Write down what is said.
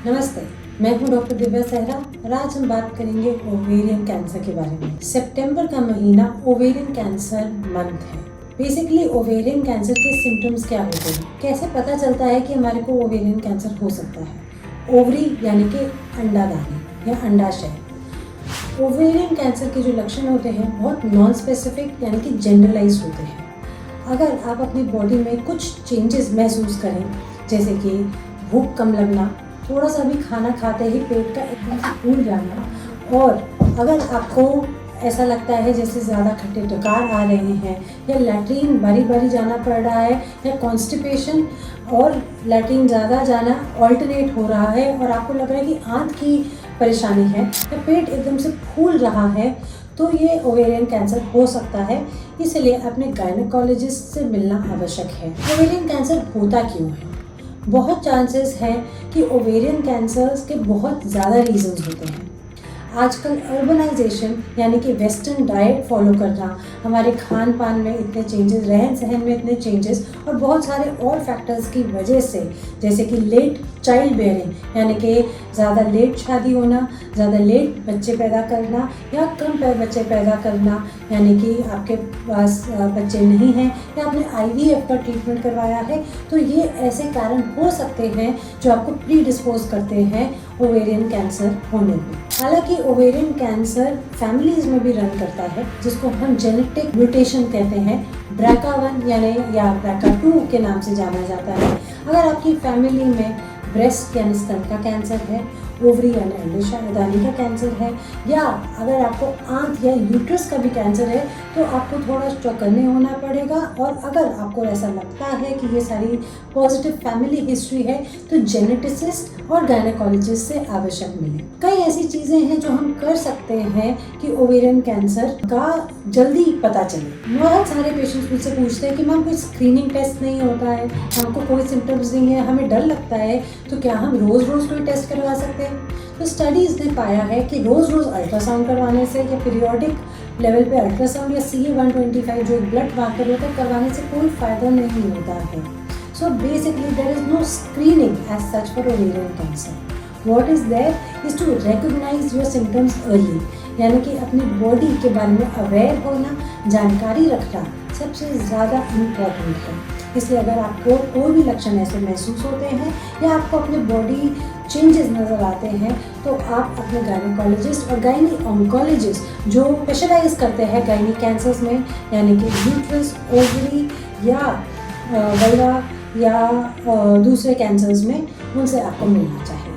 नमस्ते, मैं हूं डॉक्टर दिव्या सहरा और आज हम बात करेंगे ओवेरियन कैंसर के बारे में। सितंबर का महीना ओवेरियन कैंसर मंथ है। बेसिकली ओवेरियन कैंसर के सिम्टम्स क्या होते हैं, कैसे पता चलता है कि हमारे को ओवेरियन कैंसर हो सकता है। ओवरी यानी कि अंडादानी या अंडाशय। ओवेरियन कैंसर के जो लक्षण होते हैं बहुत नॉन स्पेसिफिक यानी कि जनरलाइज होते हैं। अगर आप अपनी बॉडी में कुछ चेंजेस महसूस करें, जैसे कि भूख कम लगना, थोड़ा सा भी खाना खाते ही पेट का एकदम से फूल जाना, और अगर आपको ऐसा लगता है जैसे ज़्यादा खट्टे डकार आ रहे हैं, या लैट्रीन बारी बारी जाना पड़ रहा है, या कॉन्स्टिपेशन और लैट्रीन ज़्यादा जाना ऑल्टरनेट हो रहा है, और आपको लग रहा है कि आंत की परेशानी है, या पेट एकदम से फूल रहा है, तो ये ओवेरियन कैंसर हो सकता है। इसलिए अपने गायनेकोलॉजिस्ट से मिलना आवश्यक है। ओवेरियन कैंसर होता क्यों है? बहुत चांसेस हैं कि ओवेरियन कैंसर्स के बहुत ज़्यादा रीजंस होते हैं। आजकल अर्बनाइजेशन यानी कि वेस्टर्न डाइट फॉलो करना, हमारे खान पान में इतने चेंजेस, रहन सहन में इतने चेंजेस, और बहुत सारे और फैक्टर्स की वजह से, जैसे कि लेट चाइल्ड बेयरिंग यानी कि ज़्यादा लेट शादी होना, ज़्यादा लेट बच्चे पैदा करना, या कम बच्चे पैदा करना, यानी कि आपके पास बच्चे नहीं हैं, या आपने IVF का ट्रीटमेंट करवाया है, तो ये ऐसे कारण हो सकते हैं जो आपको प्री डिस्पोज करते हैं ओवेरियन कैंसर होने में। हालांकि ओवेरियन कैंसर फैमिलीज में भी रन करता है, जिसको हम जेनेटिक म्यूटेशन कहते हैं। BRCA1 यानी या BRCA2 के नाम से जाना जाता है। अगर आपकी फैमिली में ब्रेस्ट यानी स्तन का कैंसर है, ओवरी यानी अंडाशय का कैंसर है, या अगर आपको आंत या यूट्रस का भी कैंसर है, तो आपको थोड़ा चौकन्ने होना पड़ेगा। और अगर आपको ऐसा लगता है कि ये सारी पॉजिटिव फैमिली हिस्ट्री है, तो जेनेटिसिस्ट और गायनेकोलॉजिस्ट से आवश्यक मिले। कई ऐसी चीज़ें हैं जो हम कर सकते हैं कि ओवेरियन कैंसर का जल्दी पता चले। बहुत सारे पेशेंट्स मुझसे पूछते हैं कि मैम कोई स्क्रीनिंग टेस्ट नहीं होता है, हमको कोई सिम्टम्स नहीं है, हमें डर लगता है, तो क्या हम रोज़ कोई टेस्ट करवा सकते हैं? तो स्टडीज़ ने पाया है कि रोज़ अल्ट्रासाउंड करवाने से, या पीरियोडिक लेवल पे अल्ट्रासाउंड या CA-125 जो एक ब्लड मार्कर होता है, करवाने से कोई फ़ायदा नहीं होता है। So basically there is no screening as such for ovarian cancer. What is there is to recognise your symptoms early, यानी कि अपनी बॉडी के बारे में अवेयर होना, जानकारी रखना सबसे ज़्यादा इम्पॉर्टेंट है। इसलिए अगर आपको कोई भी लक्षण ऐसे महसूस होते हैं, या आपको अपने बॉडी चेंजेस नज़र आते हैं, तो आप अपने गायनेकोलॉजिस्ट और गायनी ऑन्कोलॉजिस्ट जो स्पेशलाइज करते हैं गायनी कैंसर्स में, यानी कि यूट्रस, ओवरी या वल्वा या दूसरे कैंसर्स में, उनसे आपको मिलना चाहिए।